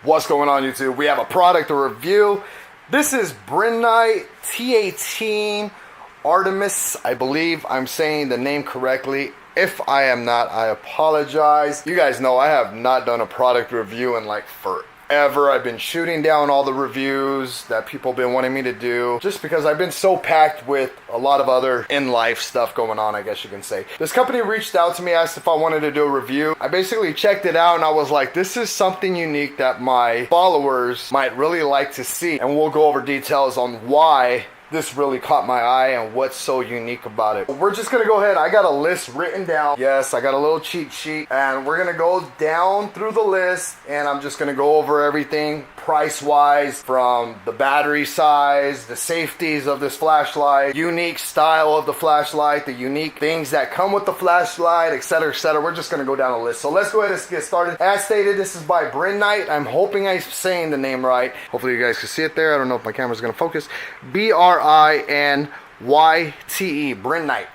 What's going on, YouTube? We have a product to review. This is Brinyte T18 Artemis. I believe I'm saying the name correctly. If I am not, I apologize. You guys know I have not done a product review in like forever. I've been shooting down all the reviews that people have been wanting me to do just because I've been so packed with a lot of other in-life stuff going on, I guess you can say. This company reached out to me, asked if I wanted to do a review. I basically checked it out and I was like, this is something unique that my followers might really like to see. And we'll go over details on why this really caught my eye and what's so unique about it. We're just gonna go ahead. I got a list written down. Yes, I got a little cheat sheet and we're gonna go down through the list and I'm just gonna go over everything price-wise, from the battery size, the safeties of this flashlight, unique style of the flashlight, the unique things that come with the flashlight, etc, etc. We're just gonna go down the list. So let's go ahead and get started. As stated, this is by Brinyte. I'm hoping I'm saying the name right. Hopefully you guys can see it there. I don't know if my camera's gonna focus. Brinyte,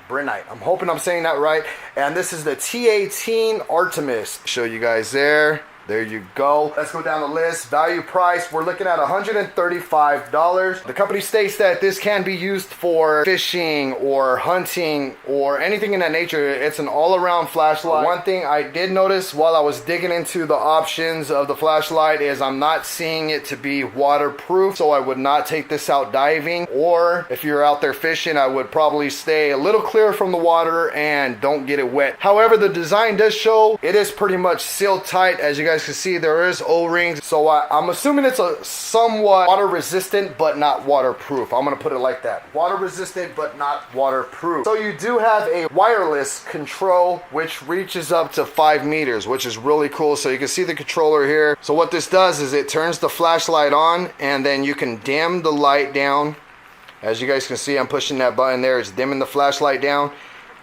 Brinyte. I'm hoping I'm saying that right. And this is the T18 Artemis. Show you guys there. There you go. Let's go down the list. Value price, we're looking at $135. The company states that this can be used for fishing or hunting or anything in that nature. It's an all-around flashlight. One thing I did notice while I was digging into the options of the flashlight is I'm not seeing it to be waterproof, so I would not take this out diving. Or if you're out there fishing, I would probably stay a little clear from the water and don't get it wet. However, the design does show it is pretty much sealed tight. As you guys can see, there is O-rings, so I'm assuming it's a somewhat water resistant but not waterproof. I'm gonna put it like that: water resistant but not waterproof. So you do have a wireless control which reaches up to 5 meters, which is really cool. So you can see the controller here. So what this does is it turns the flashlight on and then you can dim the light down. As you guys can see, I'm pushing that button there. It's dimming the flashlight down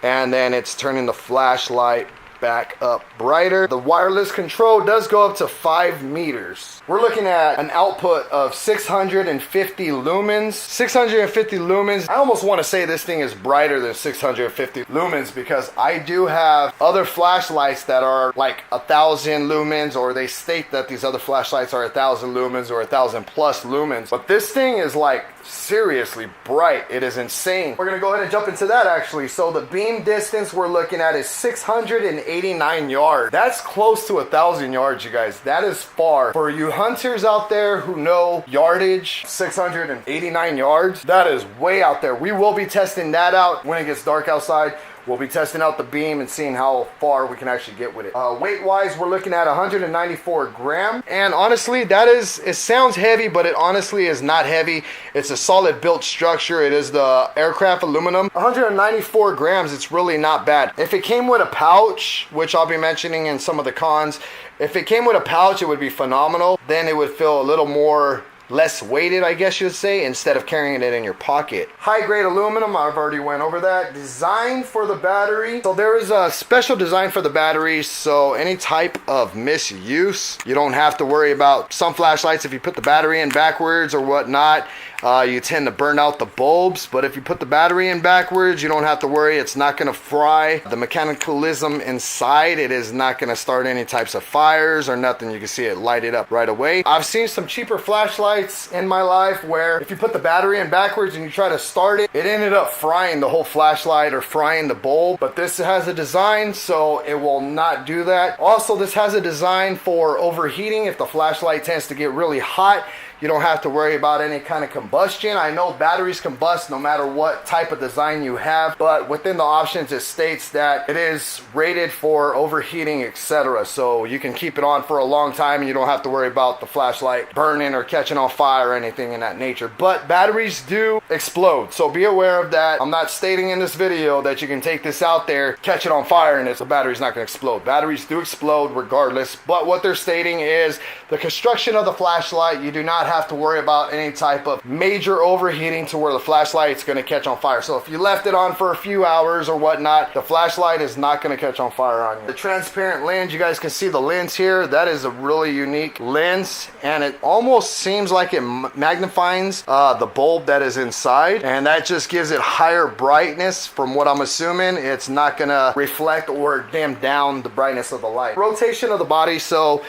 and then it's turning the flashlight back up brighter. The wireless control does go up to 5 meters. We're looking at an output of 650 lumens. 650 lumens. I almost want to say this thing is brighter than 650 lumens because I do have other flashlights that are like 1,000 lumens, or they state that these other flashlights are 1,000 lumens or 1,000 plus lumens. But this thing is like seriously bright. It is insane. We're gonna go ahead and jump into that actually. So the beam distance we're looking at is 689 yards. That's close to 1,000 yards, you guys. That is far. For you hunters out there who know yardage, 689 yards, that is way out there. We will be testing that out when it gets dark outside. We'll be testing out the beam and seeing how far we can actually get with it. Weight-wise, we're looking at 194 grams. And honestly, it sounds heavy, but it honestly is not heavy. It's a solid built structure. It is the aircraft aluminum. 194 grams, it's really not bad. If it came with a pouch, which I'll be mentioning in some of the cons, if it came with a pouch, it would be phenomenal. Then it would feel a little more less weighted, I guess you'd say, instead of carrying it in your pocket. High grade aluminum, I've already went over that. Design for the battery. So there is a special design for the battery, so any type of misuse, you don't have to worry about. Some flashlights, if you put the battery in backwards or whatnot, you tend to burn out the bulbs. But if you put the battery in backwards, you don't have to worry. It's not going to fry the mechanicalism inside. It is not going to start any types of fires or nothing. You can see it light it up right away. I've seen some cheaper flashlights in my life where if you put the battery in backwards and you try to start it, it ended up frying the whole flashlight or frying the bulb. But this has a design so it will not do that. Also, this has a design for overheating. If the flashlight tends to get really hot, you don't have to worry about any kind of combustion. I know batteries combust no matter what type of design you have, but within the options it states that it is rated for overheating, etc. So you can keep it on for a long time and you don't have to worry about the flashlight burning or catching on fire or anything in that nature. But batteries do explode, so be aware of that. I'm not stating in this video that you can take this out there, catch it on fire, and the battery's not going to explode. Batteries do explode regardless, but what they're stating is the construction of the flashlight, you do not have to worry about any type of major overheating to where the flashlight is going to catch on fire. So if you left it on for a few hours or whatnot, the flashlight is not going to catch on fire on you. The transparent lens, you guys can see the lens here. That is a really unique lens, and it almost seems like it magnifies the bulb that is inside, and that just gives it higher brightness. From what I'm assuming, it's not going to reflect or dim down the brightness of the light. Rotation of the body, so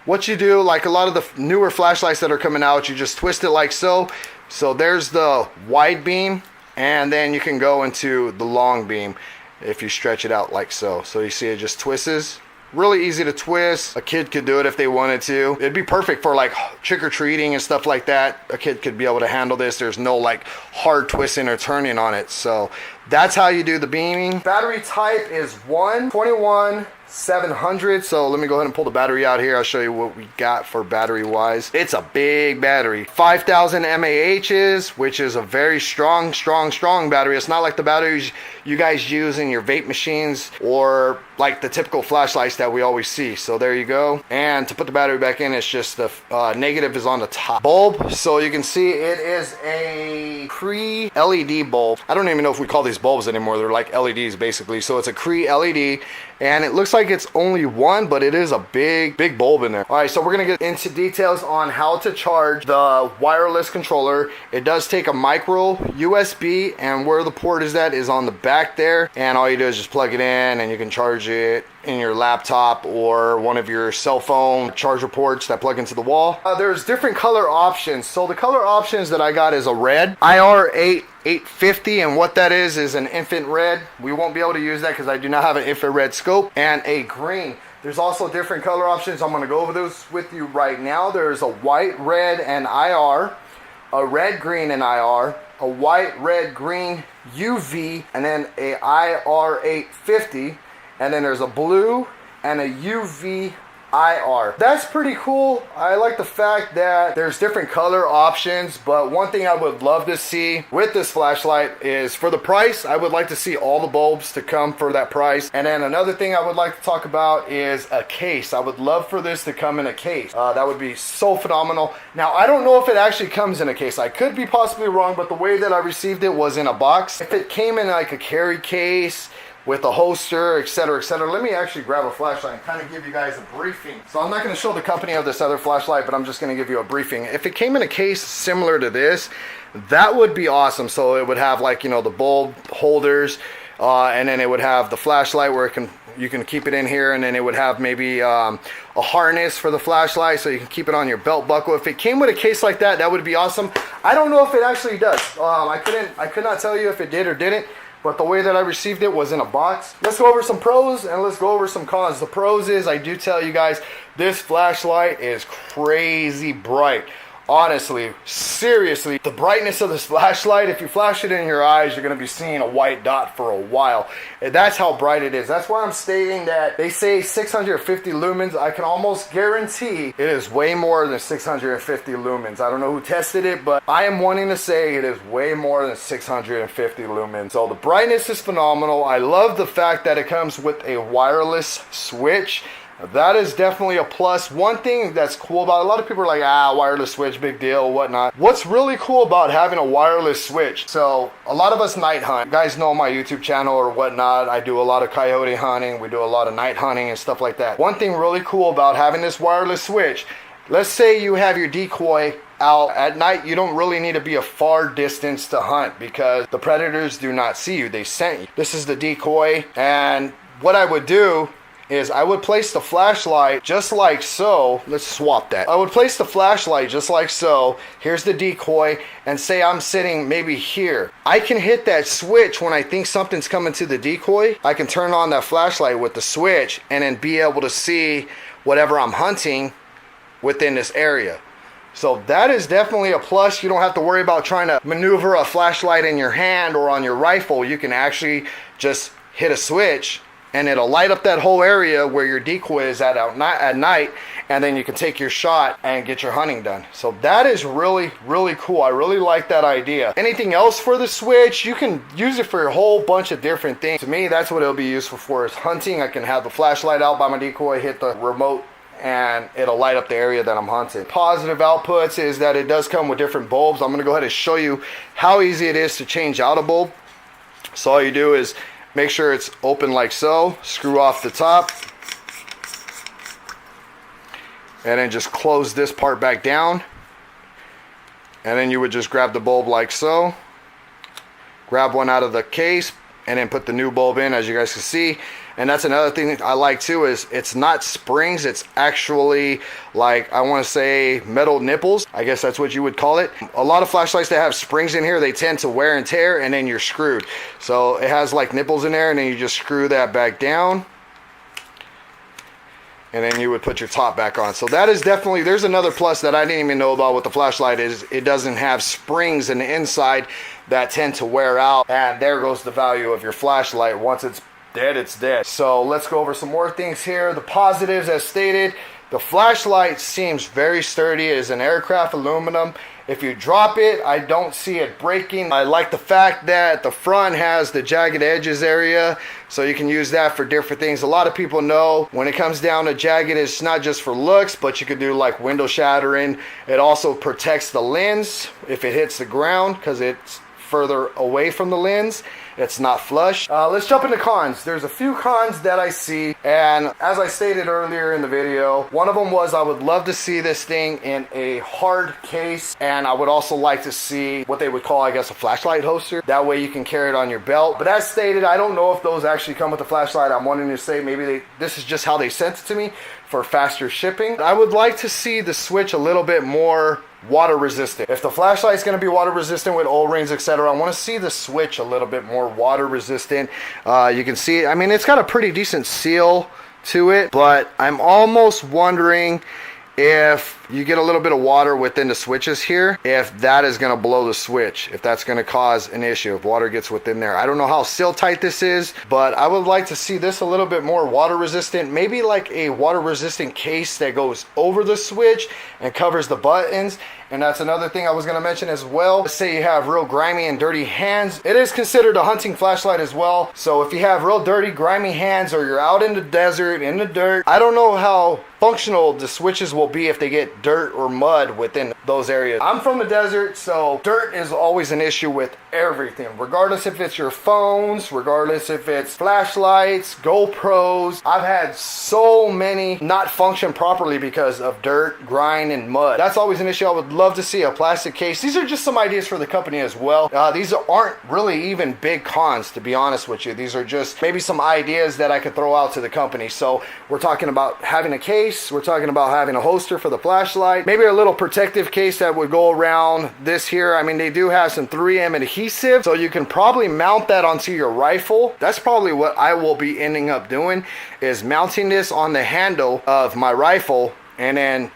what you do, like a lot of the newer flashlights that are coming out, you just twist it like so. So there's the wide beam, and then you can go into the long beam if you stretch it out like so. So you see it just twists. Really easy to twist. A kid could do it if they wanted to. It'd be perfect for like trick-or-treating and stuff like that. A kid could be able to handle this. There's no like hard twisting or turning on it. So that's how you do the beaming. Battery type is 121-700. So let me go ahead and pull the battery out here. I'll show you what we got for battery wise. It's a big battery. 5,000 mAh's, which is a very strong battery. It's not like the batteries you guys use in your vape machines or like the typical flashlights that we always see. So there you go. And to put the battery back in, it's just the negative is on the top. Bulb, so you can see it is a Cree LED bulb. I don't even know if we call these bulbs anymore. They're like LEDs basically. So it's a Cree LED, and it looks like it's only one, but it is a big bulb in there. All right, so we're gonna get into details on how to charge the wireless controller. It does take a micro USB, and where the port is at is on the back there, and all you do is just plug it in and you can charge it in your laptop or one of your cell phone charger ports that plug into the wall. There's different color options. So the color options that I got is a red IR850, and what that is an infant red. We won't be able to use that because I do not have an infrared scope. And a green. There's also different color options. I'm going to go over those with you right now. There's a white, red, and IR, a red, green, and IR, a white, red, green, UV, and then a IR850, and then there's a blue and a UV IR. That's pretty cool. I like the fact that there's different color options, but one thing I would love to see with this flashlight is for the price, I would like to see all the bulbs to come for that price. And then another thing I would like to talk about is a case. I would love for this to come in a case. That would be so phenomenal. Now, I don't know if it actually comes in a case. I could be possibly wrong, but the way that I received it was in a box. If it came in like a carry case with a holster, etc., etc. Let me actually grab a flashlight and kind of give you guys a briefing. So I'm not going to show the company of this other flashlight, but I'm just going to give you a briefing. If it came in a case similar to this, that would be awesome. So it would have like, you know, the bulb holders, and then it would have the flashlight where you can keep it in here, and then it would have maybe a harness for the flashlight so you can keep it on your belt buckle. If it came with a case like that, that would be awesome. I don't know if it actually does. I could not tell you if it did or didn't. But the way that I received it was in a box. Let's go over some pros and let's go over some cons. The pros is, I do tell you guys, this flashlight is crazy bright. Honestly, seriously, the brightness of this flashlight, if you flash it in your eyes, you're going to be seeing a white dot for a while. And that's how bright it is. That's why I'm stating that they say 650 lumens. I can almost guarantee it is way more than 650 lumens. I don't know who tested it, but I am wanting to say it is way more than 650 lumens. So the brightness is phenomenal. I love the fact that it comes with a wireless switch. That is definitely a plus. One thing that's cool about it, a lot of people are like, wireless switch, big deal, whatnot. What's really cool about having a wireless switch? So a lot of us night hunt. You guys know my YouTube channel or whatnot. I do a lot of coyote hunting. We do a lot of night hunting and stuff like that. One thing really cool about having this wireless switch, let's say you have your decoy out at night, you don't really need to be a far distance to hunt because the predators do not see you. They scent you. This is the decoy, and what I would do is I would place the flashlight just like so. Let's swap that. I would place the flashlight just like so. Here's the decoy, and say I'm sitting maybe here. I can hit that switch when I think something's coming to the decoy. I can turn on that flashlight with the switch and then be able to see whatever I'm hunting within this area. So that is definitely a plus. You don't have to worry about trying to maneuver a flashlight in your hand or on your rifle. You can actually just hit a switch and it'll light up that whole area where your decoy is at night, and then you can take your shot and get your hunting done. So that is really, really cool. I really like that idea. Anything else for the switch? You can use it for a whole bunch of different things. To me, that's what it'll be useful for, is hunting. I can have the flashlight out by my decoy, hit the remote, and it'll light up the area that I'm hunting. Positive outputs is that it does come with different bulbs. I'm going to go ahead and show you how easy it is to change out a bulb. So all you do is make sure it's open like so, screw off the top, and then just close this part back down, and then you would just grab the bulb like so, grab one out of the case, and then put the new bulb in, as you guys can see. And that's another thing that I like too, is it's not springs, it's actually, like, I want to say metal nipples. I guess that's what you would call it. A lot of flashlights that have springs in here, they tend to wear and tear, and then you're screwed. So it has like nipples in there, and then you just screw that back down, and then you would put your top back on. So that is definitely, there's another plus that I didn't even know about with the flashlight, is it doesn't have springs in the inside that tend to wear out, and there goes the value of your flashlight. Once it's dead, it's dead. So let's go over some more things here. The positives, as stated, the flashlight seems very sturdy. It is an aircraft aluminum. If you drop it, I don't see it breaking. I like the fact that the front has the jagged edges area, so you can use that for different things. A lot of people know when it comes down to jagged, it's not just for looks, but you could do like window shattering. It also protects the lens if it hits the ground, because it's further away from the lens. It's not flush. Let's jump into cons. There's a few cons that I see, and as I stated earlier in the video, one of them was I would love to see this thing in a hard case, and I would also like to see what they would call, I guess, a flashlight holster. That way you can carry it on your belt. But as stated, I don't know if those actually come with the flashlight. I'm wanting to say maybe this is just how they sent it to me for faster shipping. I would like to see the switch a little bit more water resistant. If the flashlight is going to be water resistant with O-rings, etc., I want to see the switch a little bit more water resistant. You can see, I mean, it's got a pretty decent seal to it, but I'm almost wondering if you get a little bit of water within the switches here, if that is going to blow the switch, if that's going to cause an issue, if water gets within there. I don't know how seal tight this is, but I would like to see this a little bit more water resistant, maybe like a water resistant case that goes over the switch and covers the buttons. And that's another thing I was going to mention as well. Let's say you have real grimy and dirty hands. It is considered a hunting flashlight as well. So if you have real dirty, grimy hands, or you're out in the desert, in the dirt, I don't know how functional the switches will be if they get dirt or mud within those areas. I'm from the desert, so dirt is always an issue with everything, regardless if it's your phones, regardless if it's flashlights, GoPros. I've had so many not function properly because of dirt, grime, and mud. That's always an issue. I would love to see a plastic case. These are just some ideas for the company as well. These aren't really even big cons, to be honest with you. These are just maybe some ideas that I could throw out to the company. So we're talking about having a case, we're talking about having a holster for the flashlight, maybe a little protective case that would go around this here. I mean, they do have some 3M adhesive, so you can probably mount that onto your rifle. That's probably what I will be ending up doing, is mounting this on the handle of my rifle, and then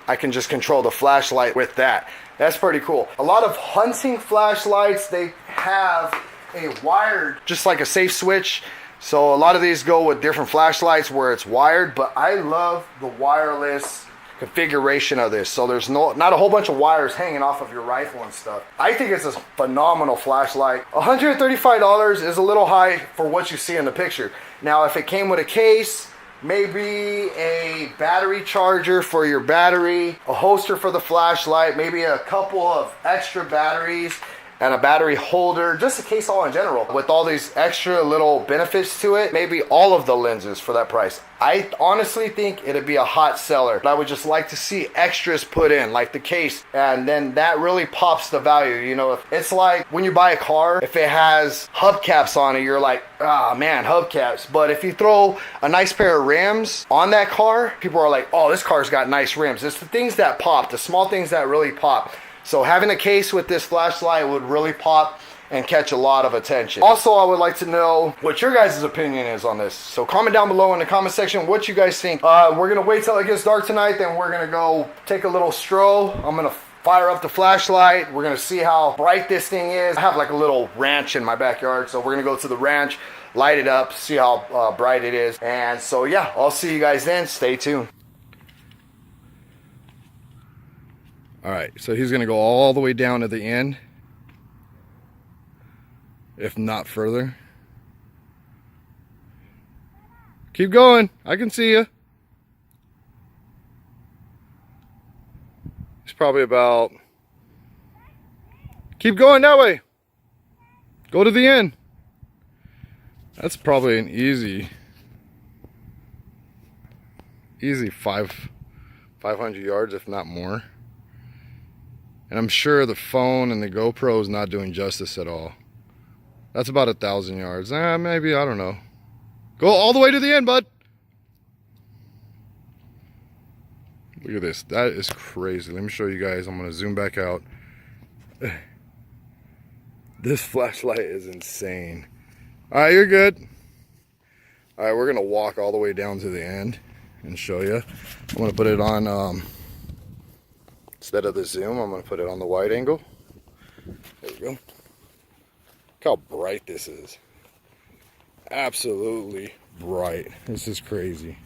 I can just control the flashlight with that. That's pretty cool. A lot of hunting flashlights, they have a wired, just like a safe switch. So a lot of these go with different flashlights where it's wired, but I love the wireless configuration of this. So there's not a whole bunch of wires hanging off of your rifle and stuff. I think it's a phenomenal flashlight. $135 is a little high for what you see in the picture. Now, if it came with a case, maybe a battery charger for your battery, a holster for the flashlight, maybe a couple of extra batteries, and a battery holder, just a case all in general, with all these extra little benefits to it, maybe all of the lenses for that price. I honestly think it'd be a hot seller. I would just like to see extras put in, like the case, and then that really pops the value. You know, it's like when you buy a car, if it has hubcaps on it, you're like, ah, man, hubcaps. But if you throw a nice pair of rims on that car, people are like, oh, this car's got nice rims. It's the things that pop, the small things that really pop. So having a case with this flashlight would really pop and catch a lot of attention. Also, I would like to know what your guys' opinion is on this. So comment down below in the comment section what you guys think. We're gonna wait till it gets dark tonight, then we're gonna go take a little stroll. I'm gonna fire up the flashlight. We're gonna see how bright this thing is. I have like a little ranch in my backyard, so we're gonna go to the ranch, light it up, see how bright it is. And so yeah, I'll see you guys then. Stay tuned. All right, so he's gonna go all the way down to the end, if not further. Keep going, I can see you. He's probably about, keep going that way. Go to the end. That's probably an easy 500 yards, if not more. And I'm sure the phone and the GoPro is not doing justice at all. That's about 1,000 yards. Maybe, I don't know. Go all the way to the end, bud. Look at this. That is crazy. Let me show you guys. I'm going to zoom back out. This flashlight is insane. All right, you're good. All right, we're going to walk all the way down to the end and show you. I'm going to put it on, instead of the zoom, I'm going to put it on the wide angle. There we go. Look how bright this is. Absolutely bright. This is crazy.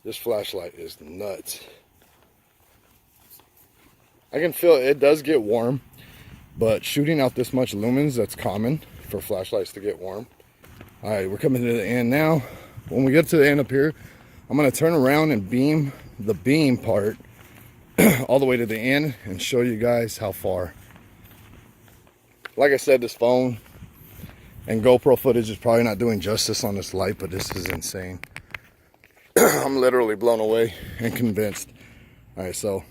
This flashlight is nuts. I can feel it does get warm, but shooting out this much lumens, that's common for flashlights to get warm. All right, we're coming to the end now. When we get to the end up here, I'm gonna turn around and beam the beam part all the way to the end and show you guys how far. Like I said, this phone and GoPro footage is probably not doing justice on this light, but this is insane. I'm literally blown away and convinced. All right, so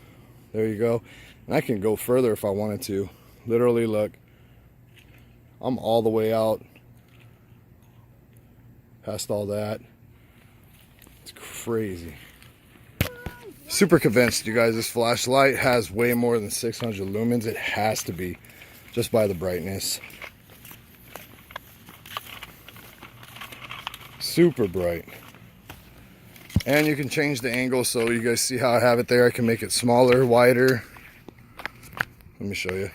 there you go. And I can go further if I wanted to. Literally, look, I'm all the way out past all that. It's crazy. Super convinced, you guys, this flashlight has way more than 600 lumens. It has to be, just by the brightness. Super bright. And you can change the angle, so you guys see how I have it there. I can make it smaller, wider. Let me show you.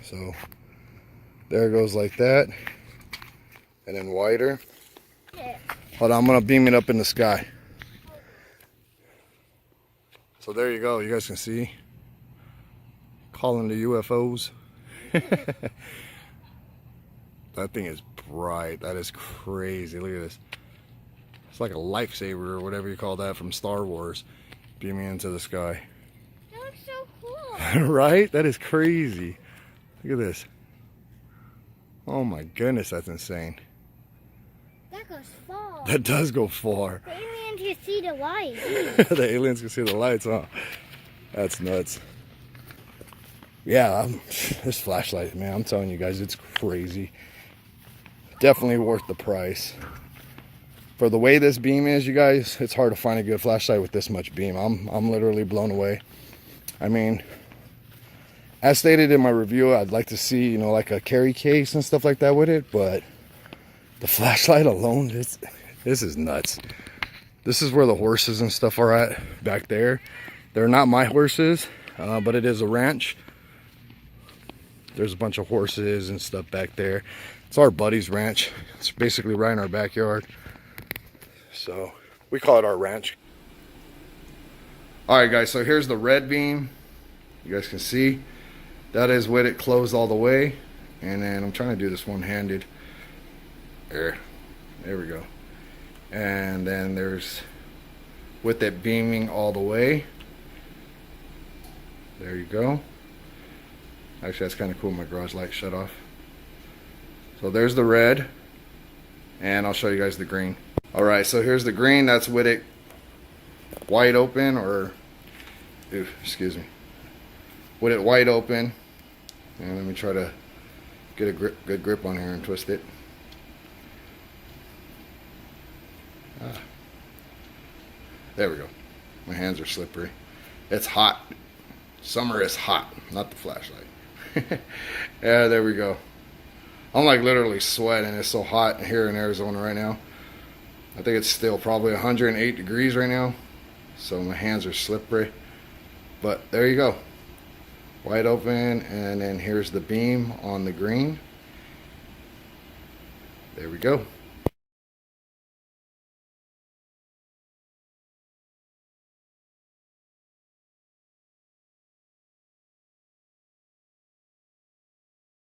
So there it goes like that, and then wider. Hold on, I'm gonna beam it up in the sky. So there you go, you guys can see. Calling the UFOs. That thing is bright. That is crazy. Look at this. It's like a lifesaver or whatever you call that from Star Wars, beaming into the sky. That looks so cool. Right? That is crazy. Look at this. Oh my goodness, that's insane. That goes far. That does go far. The aliens can see the light. The aliens can see the lights, huh? That's nuts. Yeah, this flashlight, man, I'm telling you guys, it's crazy. Definitely worth the price. For the way this beam is, you guys, it's hard to find a good flashlight with this much beam. I'm literally blown away. I mean, as stated in my review, I'd like to see, you know, like a carry case and stuff like that with it, but the flashlight alone, this is nuts. This is where the horses and stuff are at back there. They're not my horses, but it is a ranch. There's a bunch of horses and stuff back there. It's our buddy's ranch. It's basically right in our backyard. So we call it our ranch. All right, guys, so here's the red beam. You guys can see that is with it closed all the way. And then I'm trying to do this one-handed. There we go. And then there's with it beaming all the way. There you go. Actually, that's kind of cool. My garage light shut off. So there's the red, and I'll show you guys the green. All right, so here's the green. That's with it wide open, or excuse me, with it wide open. And let me try to get a good grip on here and twist it. There we go. My hands are slippery. It's hot. Summer is hot, not the flashlight. Yeah, there we go. I'm like literally sweating. It's so hot here in Arizona right now. I think it's still probably 108 degrees right now. So my hands are slippery. But there you go. Wide open, and then here's the beam on the green. There we go.